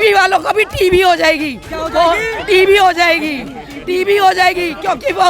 TV वालों को भी टीवी हो जाएगी, टीवी हो जाएगी, टीवी हो जाएगी, क्योंकि वो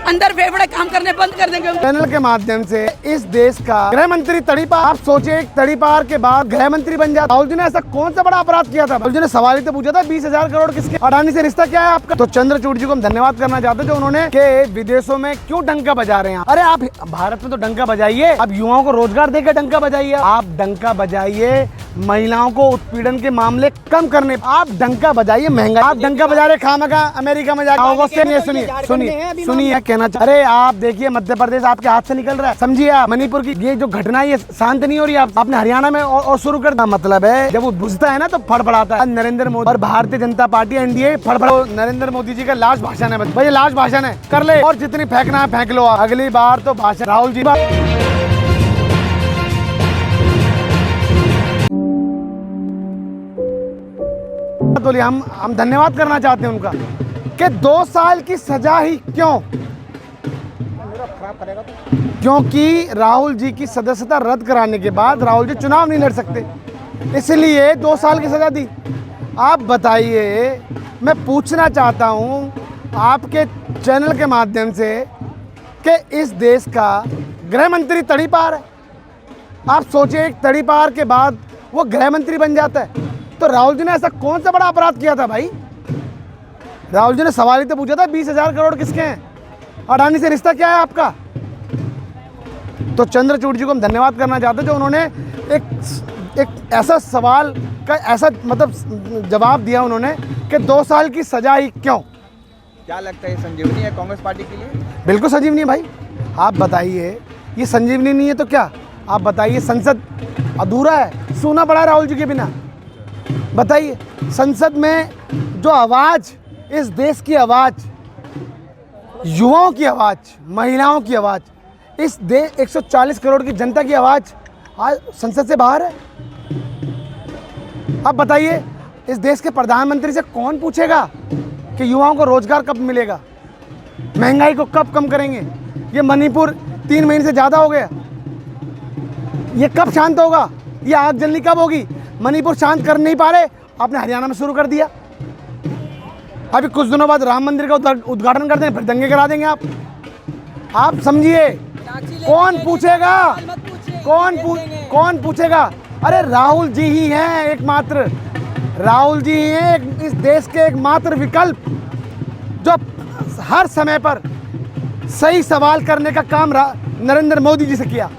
अंदर फेफड़े काम करने बंद कर देंगे। चैनल के माध्यम से इस देश का गृह मंत्री तड़ीपार, आप सोचे एक तड़ीपार के बाद गृह मंत्री बन जाता। राहुल जी ने ऐसा कौन सा बड़ा अपराध किया था? राहुल जी ने सवाल ही तो पूछा था 20,000 करोड़ किसके, अडानी से रिश्ता क्या है आपका? तो चंद्रचूड़ जी को हम धन्यवाद करना चाहते हैं जो उन्होंने के विदेशों में क्यों डंका बजा रहे हैं। अरे आप भारत में तो डंका बजाइए, अब युवाओं को रोजगार देकर डंका बजाइए। आप डंका बजाइए महिलाओं को उत्पीड़न के मामले कम करने, आप डंका बजाइए महंगाई, आप डंका बजा रहे खामखा अमेरिका में जाकर। सुनिए कहना, अरे आप देखिए मध्य प्रदेश आपके हाथ से निकल रहा है, समझिए आप। मणिपुर की ये जो घटना ये शांत नहीं हो रही, आपने हरियाणा में और शुरू कर दिया। मतलब है जब वो बुझता है ना तो फड़फड़ाता है। नरेंद्र मोदी और भारतीय जनता पार्टी एनडीए फड़फड़ो। नरेंद्र मोदी जी का लास्ट भाषण है भाई, लास्ट भाषण है, कर ले और जितनी फेंकना है फेंक लो। अगली बार तो भाषण राहुल जी तो हम धन्यवाद करना चाहते हैं उनका कि 2 साल की सजा ही क्यों? क्योंकि राहुल जी की सदस्यता रद्द कराने के बाद राहुल जी चुनाव नहीं लड़ सकते, इसलिए 2 साल की सजा दी। आप बताइए, मैं पूछना चाहता हूं आपके चैनल के माध्यम से कि इस देश का गृह मंत्री तड़ीपार है। आप सोचे एक तड़ीपार के बाद वो गृह मंत्री बन जाता है। तो राहुल जी ने ऐसा कौन सा बड़ा अपराध किया था भाई? राहुल जी ने सवाल ही तो पूछा था 20,000 करोड़ किसके हैं, अडानी से रिश्ता क्या है आपका? तो चंद्रचूड़ जी को हम धन्यवाद करना चाहते हैं जो उन्होंने एक ऐसा सवाल का ऐसा मतलब जवाब दिया उन्होंने कि 2 साल की सजा ही क्यों? क्या लगता है संजीवनी है कांग्रेस पार्टी के लिए? बिल्कुल संजीवनी है भाई। आप बताइए, ये संजीवनी नहीं है तो क्या? आप बताइए, संसद अधूरा है, सूना पड़ा राहुल जी के बिना। बताइए, संसद में जो आवाज़, इस देश की आवाज़, युवाओं की आवाज़, महिलाओं की आवाज़, इस देश 140 करोड़ की जनता की आवाज़ आज संसद से बाहर है। अब बताइए, इस देश के प्रधानमंत्री से कौन पूछेगा कि युवाओं को रोजगार कब मिलेगा, महंगाई को कब कम करेंगे? ये मणिपुर 3 महीने से ज़्यादा हो गया, ये कब शांत होगा? ये आग जलनी कब होगी? मणिपुर शांत कर नहीं पा रहे, आपने हरियाणा में शुरू कर दिया। अभी कुछ दिनों बाद राम मंदिर का उद्घाटन कर देंगे, फिर दंगे करा देंगे आप समझिए। कौन पूछेगा? कौन पूछेगा? अरे राहुल जी ही हैं एकमात्र, राहुल जी ही हैं इस देश के एकमात्र विकल्प जो हर समय पर सही सवाल करने का काम नरेंद्र मोदी जी से किया।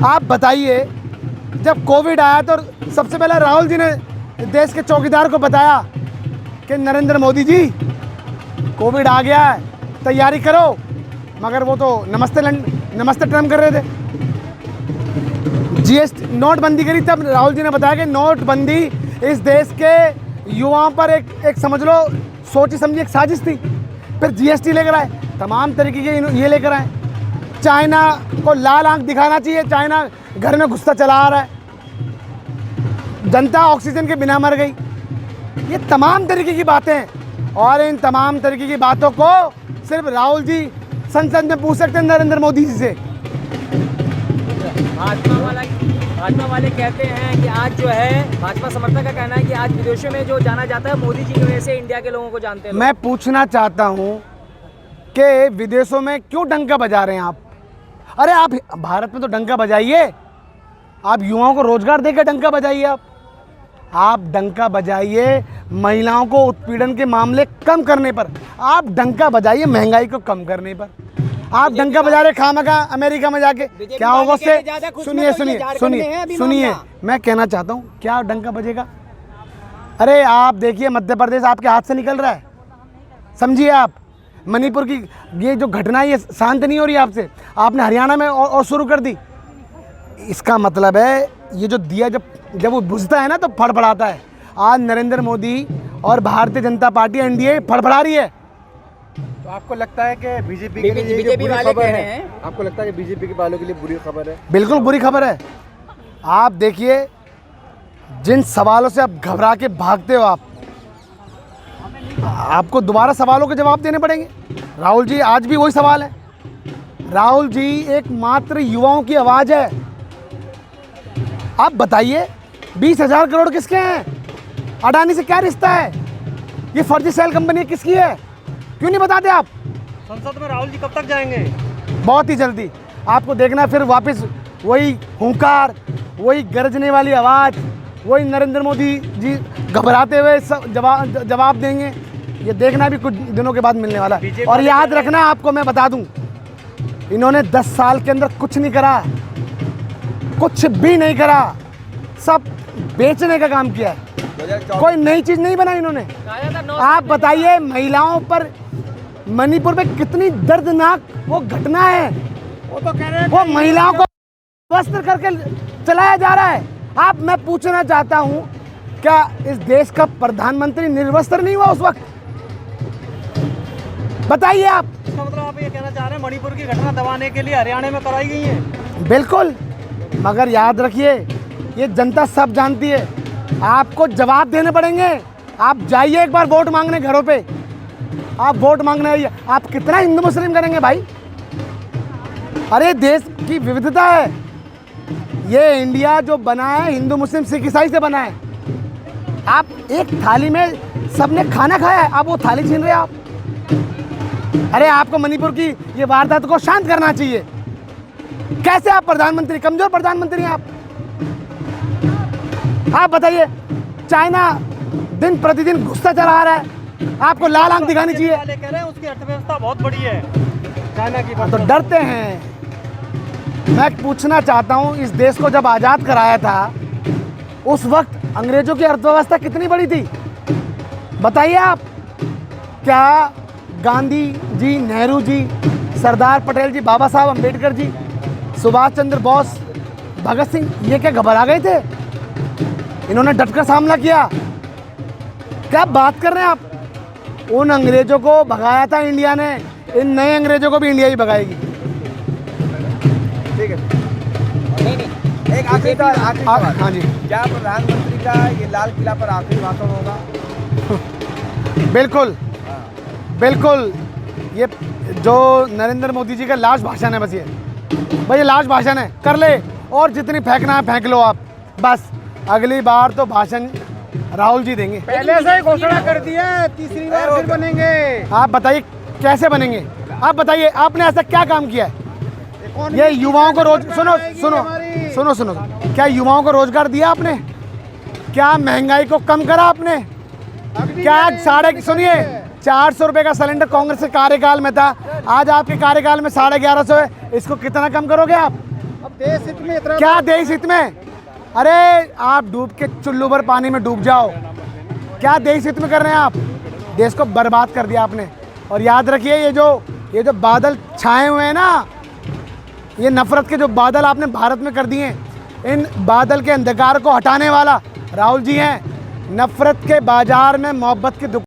आप बताइए, जब कोविड आया तो सबसे पहले राहुल जी ने देश के चौकीदार को बताया कि नरेंद्र मोदी जी कोविड आ गया है, तैयारी करो, मगर वो तो नमस्ते ट्रम्प कर रहे थे। जीएसटी नोटबंदी करी तब राहुल जी ने बताया कि नोटबंदी इस देश के युवाओं पर एक समझ लो सोची समझी एक साजिश थी। फिर जीएसटी लेकर आए, तमाम तरीके के ये लेकर आए। चाइना को लाल आंख दिखाना चाहिए, चाइना घर में घुसता चला आ रहा है, जनता ऑक्सीजन के बिना मर गई। ये तमाम तरीके की बातें हैं और इन तमाम तरीके की बातों को सिर्फ राहुल जी संसद में पूछ सकते हैं नरेंद्र मोदी जी से। भाजपा वाले कहते हैं कि आज जो है भाजपा समर्थक का कहना है कि आज विदेशों में जो जाना जाता है मोदी जी की वजह से इंडिया के लोगों को जानते हैं। मैं पूछना चाहता हूँ कि विदेशों में क्यों डंका बजा रहे हैं आप? अरे आप भारत में तो डंका बजाइए, आप युवाओं को रोजगार देकर डंका बजाइए। आप डंका बजाइए महिलाओं को उत्पीड़न के मामले कम करने पर, आप डंका बजाइए महंगाई को कम करने पर। आप डंका बजा रहे खामखा अमेरिका में जाके, क्या होगा उससे? सुनिए मैं कहना चाहता हूँ, क्या डंका बजेगा? अरे आप देखिए मध्य प्रदेश आपके हाथ से निकल रहा है, समझिए आप। मणिपुर की ये जो घटना ये शांत नहीं हो रही आपसे, आपने हरियाणा में और शुरू कर दी। इसका मतलब है ये जो दिया जब वो बुझता है ना तो फड़फड़ाता है। आज नरेंद्र मोदी और भारतीय जनता पार्टी एनडीए फड़फड़ा रही है। तो आपको लगता है कि बीजेपी के लिए ये बुरी खबर है? आपको लगता है कि बीजेपी के वालों के लिए बुरी खबर है? बिल्कुल बुरी खबर है। आप देखिए, जिन सवालों से आप घबरा के भागते हो, आपको दोबारा सवालों के जवाब देने पड़ेंगे। राहुल जी आज भी वही सवाल है। राहुल जी एकमात्र युवाओं की आवाज़ है। आप बताइए 20,000 करोड़ किसके हैं? अडानी से क्या रिश्ता है? ये फर्जी सेल कंपनी किसकी है? क्यों नहीं बताते आप? संसद में राहुल जी कब तक जाएंगे? बहुत ही जल्दी आपको देखना है, फिर वापस वही हुंकार, वही गरजने वाली आवाज़, वही नरेंद्र मोदी जी घबराते हुए जवाब देंगे। ये देखना भी कुछ दिनों के बाद मिलने वाला है। और याद रखना, आपको मैं बता दूं, इन्होंने 10 साल के अंदर कुछ नहीं करा, कुछ भी नहीं करा, सब बेचने का काम किया है। कोई नई चीज़ नहीं बनाई इन्होंने। आप बताइए, महिलाओं पर मणिपुर में कितनी दर्दनाक वो घटना है। वो तो कह रहे हैं वो महिलाओं को वस्त्र करके चलाया जा रहा है। आप, मैं पूछना चाहता हूं, क्या इस देश का प्रधानमंत्री निर्वस्त्र नहीं हुआ उस वक्त? बताइए आप। इसका मतलब आप ये कहना चाह रहे हैं मणिपुर की घटना दबाने के लिए हरियाणा में कराई गई है? बिल्कुल, मगर याद रखिए, ये जनता सब जानती है, आपको जवाब देने पड़ेंगे। आप जाइए एक बार वोट मांगने घरों पे, आप वोट मांगने आइए। आप कितना हिंदू मुस्लिम करेंगे भाई? अरे देश की विविधता है, ये इंडिया जो बना है हिंदू मुस्लिम सिख ईसाई से बना है। आप एक थाली में सबने खाना खाया है, आप वो थाली छीन रहे हैं आप। अरे आपको मणिपुर की ये वारदात को शांत करना चाहिए। कैसे आप प्रधानमंत्री, कमजोर प्रधानमंत्री हैं आप बताइए। चाइना दिन प्रतिदिन घुसता चला आ रहा है, आपको लाल आंख दिखानी चाहिए। वाले कह रहे हैं उसकी अर्थव्यवस्था बहुत बड़ी है चाइना की। तो डरते हैं। मैं पूछना चाहता हूं, इस देश को जब आज़ाद कराया था, उस वक्त अंग्रेजों की अर्थव्यवस्था कितनी बड़ी थी? बताइए आप। क्या गांधी जी, नेहरू जी, सरदार पटेल जी, बाबा साहब अम्बेडकर जी, सुभाष चंद्र बोस, भगत सिंह, ये क्या घबरा गए थे? इन्होंने डटकर सामना किया। क्या बात कर रहे हैं आप? उन अंग्रेजों को भगाया था इंडिया ने, इन नए अंग्रेजों को भी इंडिया ही भगाएगी। ठीक है, एक आखिरी सवाल। हाँ जी, क्या प्रधानमंत्री का ये लाल किला पर आखिरी भाषण होगा? बिल्कुल बिल्कुल। ये जो नरेंद्र मोदी जी का लास्ट भाषण है, बस ये भाई, ये लास्ट भाषण है, कर ले, और जितनी फेंकना है फेंक लो आप, बस। अगली बार तो भाषण राहुल जी देंगे। पहले से ही घोषणा कर दिया, तीसरी बार फिर बनेंगे। आप बताइए कैसे बनेंगे? आप बताइए, आपने ऐसा क्या काम किया है? ये युवाओं को सुनो, क्या युवाओं को रोजगार दिया आपने? क्या महंगाई को कम करा आपने? क्या 400 रुपए का सिलेंडर कांग्रेस के कार्यकाल में था, आज आपके कार्यकाल में 1150 है। इसको कितना कम करोगे आप? अब देश हित में इतना, क्या देश हित में? अरे आप डूब के चुल्लू भर पानी में डूब जाओ। क्या देश हित में कर रहे हैं आप? देश को बर्बाद कर दिया आपने। और याद रखिए, ये जो बादल छाए हुए हैं ना, ये नफरत के जो बादल आपने भारत में कर दिए, इन बादल के अंधकार को हटाने वाला राहुल जी हैं। नफरत के बाजार में मोहब्बत की दुकान